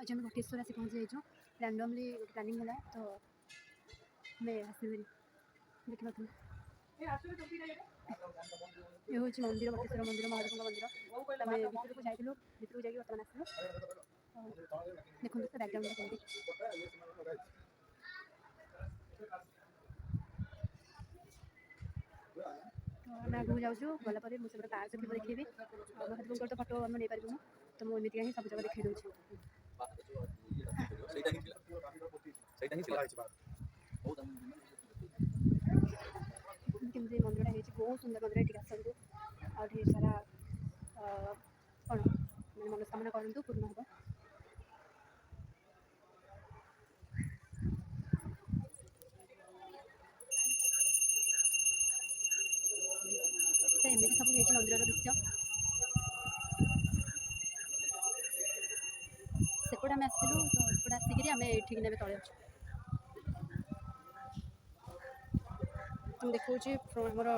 आज हम बटेश्वर आसी पहुँची जाइए रैंडमली प्लानिंग है तो मैं आसबी देखा ये हूँ मंदिर बटेश्वर मंदिर महादेव मंदिर आम भितर को जाइलु भितर को जाइए बर्तमान आसलु देखो तो बैकग्राउंड कमी आम आगे जाऊँ गलापर मुझे पार्क थी देखी महादेव तो फटो आम नहीं पारू तो मुझे एमती ही सब जगह देखी दूँ केमती मंदिर है बहुत सुंदर मंदिर ये आसतु आ ढेर सारा कौन मैंने मनोस्कामना करूँ पूर्ण हम तो एमती सब है मंदिर दृश्य सेपटे आम आसलु तो एपटे आसिक आम ये ने तले अच्छे तुम देखा आमर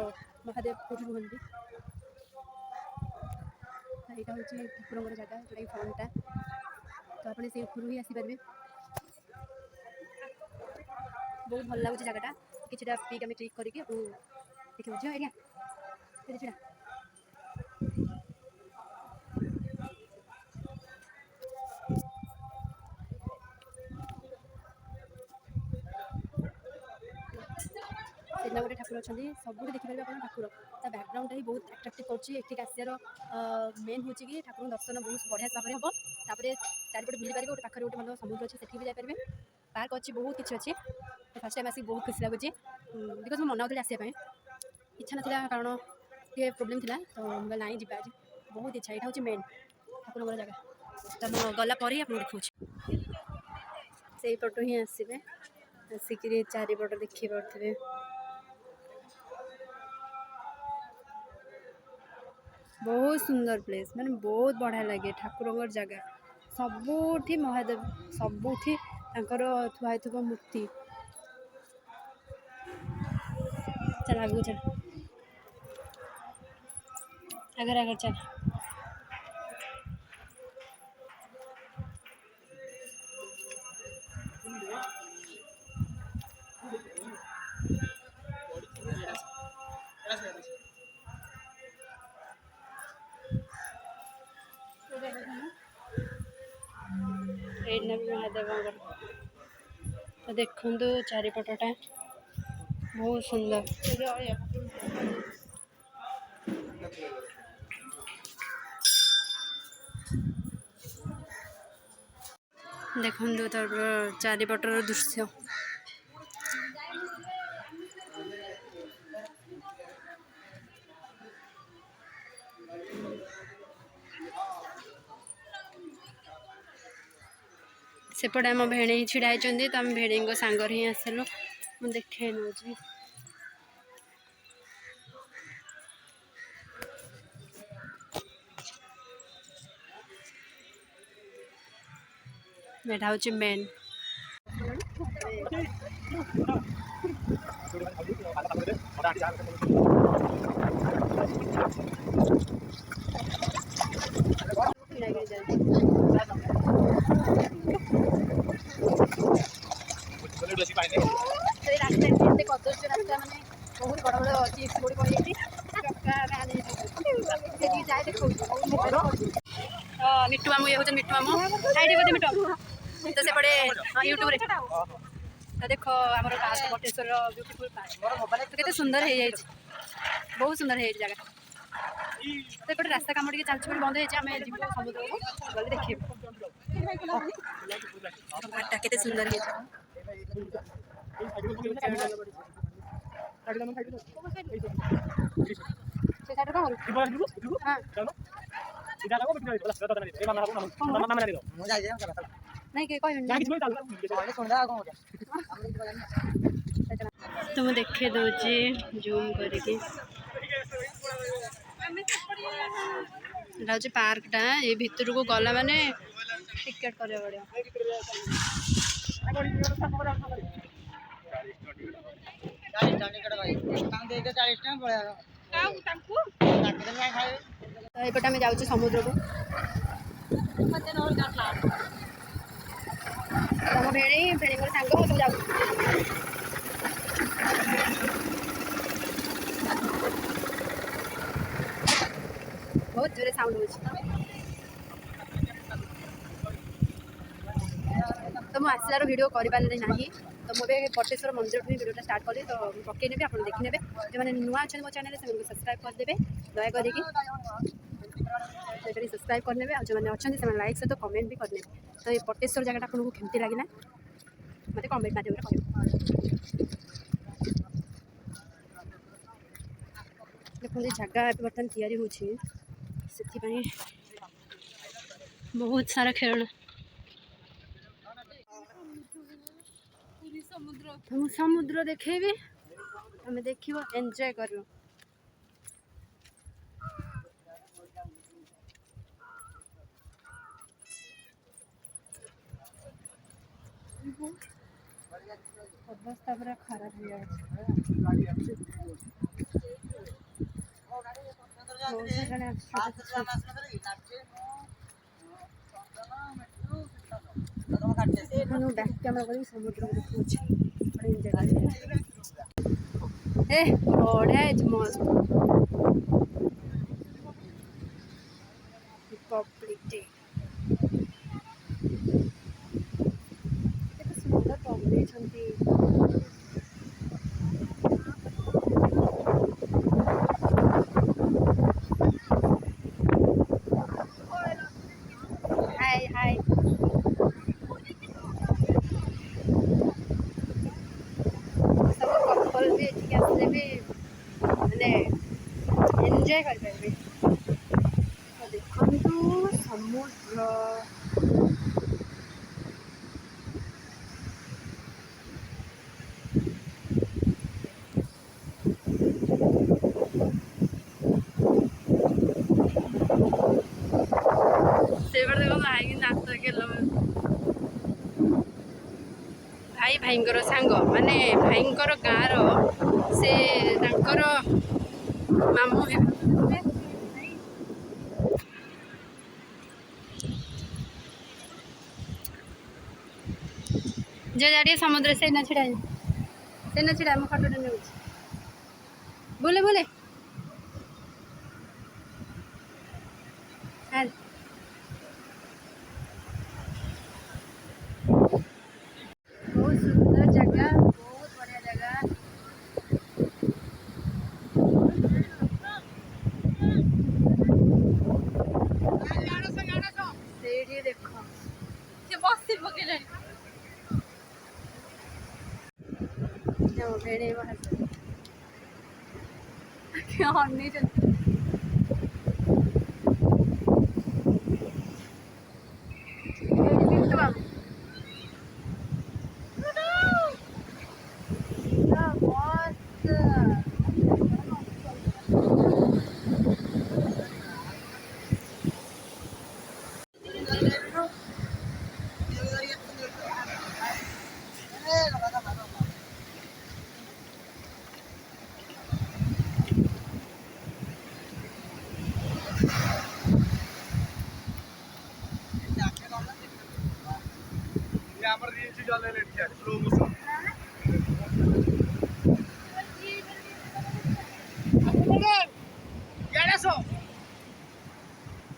महादेव कौटी रुहति यहाँ हूँ ठाकुर जगह जोटा कि फ्रंटा तो आपने से ऊपर ही आसीपारे बहुत भल लगुच जगटा कि पीक आम ट्रिक करके देखिए झील एरिया छड़ा गोटे ठाकुर अच्छा सब देखिपारे आप ठाकुर ता बैकग्राउंड ही बहुत अट्राक्टिव करके आसार मेन हूँ कि ठाकुर दर्शन बहुत बढ़िया भाव में हम तापर चारिपटे बुली पारे गोटे पाखे गोटे मतलब समुद्र अच्छे से भी जापारे पार्क अच्छी बहुत किसी अच्छी फर्स्ट टाइम आसिक बहुत खुशी लगुच बिकज मुझे मना करी आसापी इच्छा ना कारण ये प्रोब्लेम थी तो नाई जी आज बहुत इच्छा यहाँ हूँ मेन ठाकुर जगह तो गलापर आप देखा से पटो ही आसवे आसिक चारिपट देखिपे बहुत सुंदर प्लेस मैंने बहुत बढ़िया लगे ठाकुर जगह सबुठी महादेव सबुठी थुआई मूर्ति चल आगे चल अगर अगर चल महादेव तो देखु चारिपटा बहुत सुंदर देखु तर चारिपटर दृश्य सेपटे आम भेड़े छिड़ा होती तो आम भेड़े सांगर ही आसलु मुझे देखे नौ यहाँ हूँ मेन रास्ता माने बहुत बड़ बड़ अच्छी रोड पड़ मिट्टू मामू ये हूँ मिट्टू मामू हाई बोलते मिट्टू तो सेपटे यूट्यूब तो देख आम बटेश्वर ब्यूटीफुल पार्क तो सुंदर हो जाए बहुत सुंदर है जगह तो ये रास्ता कम टे चलती बंद हो समुद्र को गले देखिए पार्कटा के सुंदर है तो मुझे देखे दूची जूम करके पार्कटा ये भितर को गला माने टिकेट कर एपटे आम जाऊँ समुद्र को भेणी भेणी सांग सब जाऊ बहुत जोरे साउंड हो तो मुझे आसार भिड कर ना तो मुझे पटेश्वर मंदिर भिडियोटा स्टार्ट कली तो पकईने आप देखने जो मैंने नुआ अच्छे मो चैनल से सब्सक्राइब करदे दयाकोरी सब्सक्राइब करने जो मैंने अच्छा से लाइक सहित कमेंट भी करने तो ये पटेश्वर जगह आपको केमती लगे मत कमेंट माध्यम देखते जगह बर्तमान तैयारी होती बहुत सारा खेल समुद्र देखेबी तुम देख एंजॉय कर अवस्था पूरा खराब हो बैक कैमरा कर समुद्र बढ़िया मस्त रिपब्लिक डे सुंदर पब्लिक हाय हाय सब कपल भी आसले भी मैंने एंजॉय करेंगे देखु समुद्र भाई भाईंकर सांग माने भाईंकर गाँव से मामू जो जाए समुद्र से न छिड़ा मैं फटो नहीं बोले बोले हाँ बहुत सुंदर जगह बहुत बढ़िया जगह देख भेड़े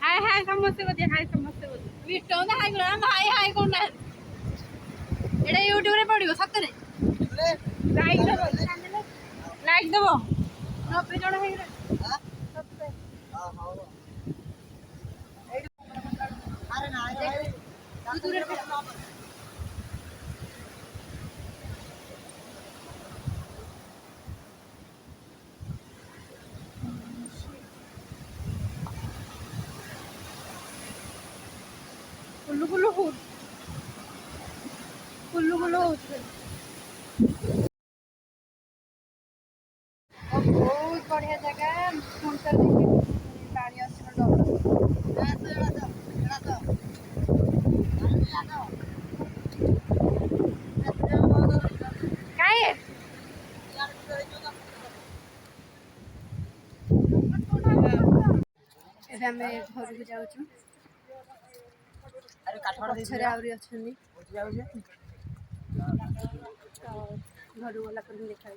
हाय हाय समस्ते बोलिए हाय समस्ते बोलिए विष्टो ना हाय गुलाम हाय हाय कौन ना एड़ा यूट्यूब रे पड़ियो सतरे लाइक दबो 90 जण हे हां सबसे हां हां अरे ना तू दूर रे कुल्लू कुल्लू बहुत बढ़िया जगह सुंदर पानी आम घर को जाऊँ पछरे आहरी अच्छा ଘରୁ ଗଲା ପରେ ଦେଖା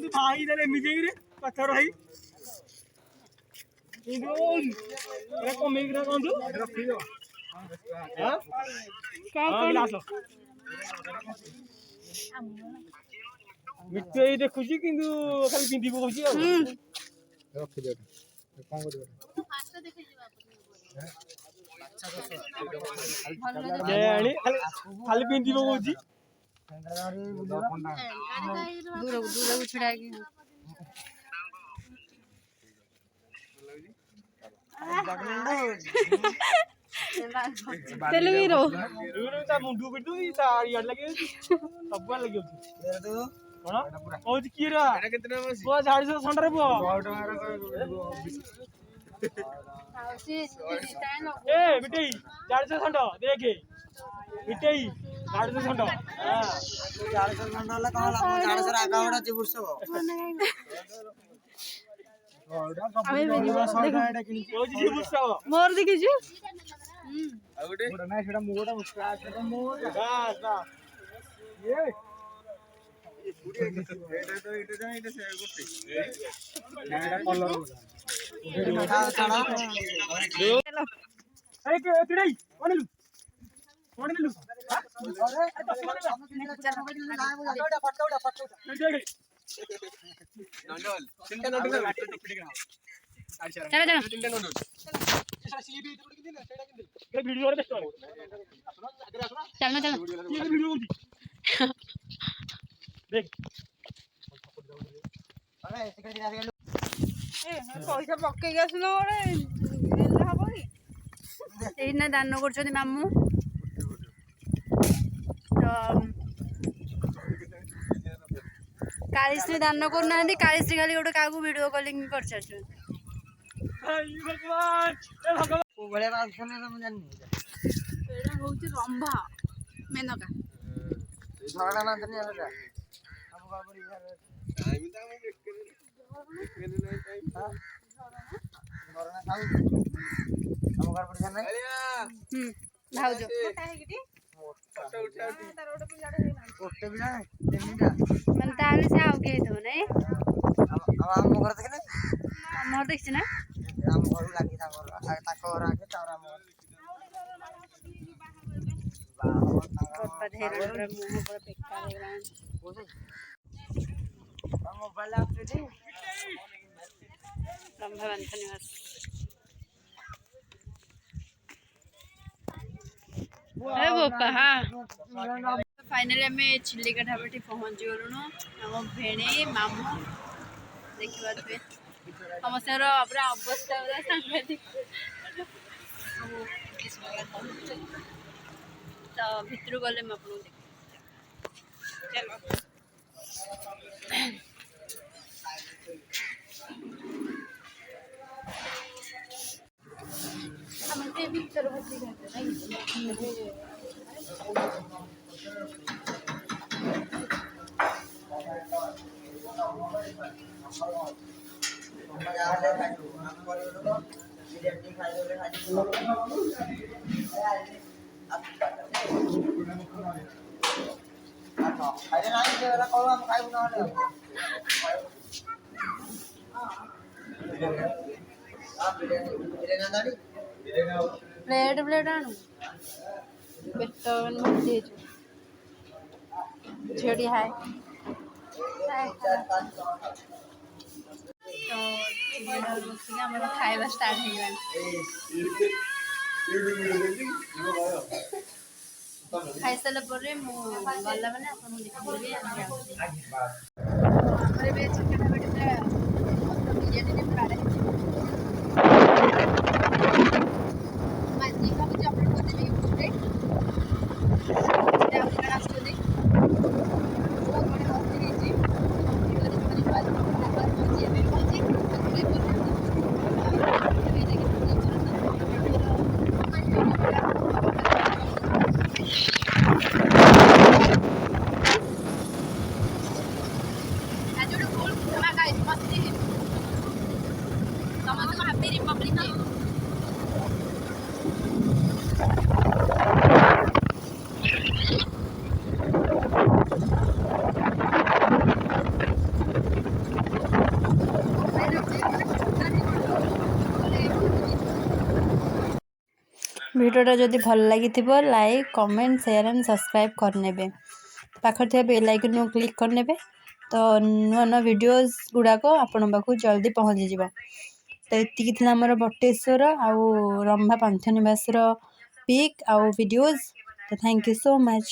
भाई मिजेगी पत्थर भाई मिठो देखुची किंतु खाली पिंधि पकाउची रखि दे कोन करियो खाली पिंधि पकाउची दूर छुड़ा तेलुगु मुंडू पिटू लगे सब लगे कौन कौन किए पुआ झाड़ी ठंडा पुआ ए बिटई झाड़ी ठंडा देखे बिटई झाड़ी ठंडा मोर देखी पैसा पकईक आसन गोटे दान कर मामू तो कालीश्री दान करना कालीश्री खाली गोटे क्या वीडियो कॉलिंग कर रंभा मेनका भाउज ମାନେ ତାହେଲେ ସେ ଆଉ କିଏ ହେଇଥିବ ନାଇଁ ଆମର ଦେଖିଛି ନା फाइनली आम चिलिका ढाबाटी पहुँची गलुणु आम भेणे मामू देखा समस्त पूरा अवस्था पूरा सांघातिक तो भितर गले प्लेट प्लेट आणु बेटन भर्ती झेड़ी हाय तो खाଇବା स्टार्ट खाई सारा पर गला मैंने देखिए चिकेन बिरयानी रिपब्लिक डे। ভিডিওটা যদি ভাল লাগিଥିବ like comment share and subscribe କରିନେବେ। ପାଖରେ ଥିବା ବେଲ୍ ଆଇକନ୍କୁ କ୍ଲିକ୍ କରିନେବେ ତ ନୂଆ ନୂଆ ଭିଡ଼ିଓଜ୍ ଗୁଡ଼ାକ ଆପଣଙ୍କ ପାଖକୁ ଜଲ୍ଦି ପହଞ୍ଚିଯିବ। ତ ଏତିକି ଥିଲା ଆମର ବଟେଶ୍ୱର ଆଉ ରମ୍ଭା ପାନ୍ଥ ନିବାସର ପିକ୍ ଆଉ ଭିଡ଼ିଓଜ୍। ତ ଥ୍ୟାଙ୍କ ୟୁ ସୋ ମଚ୍।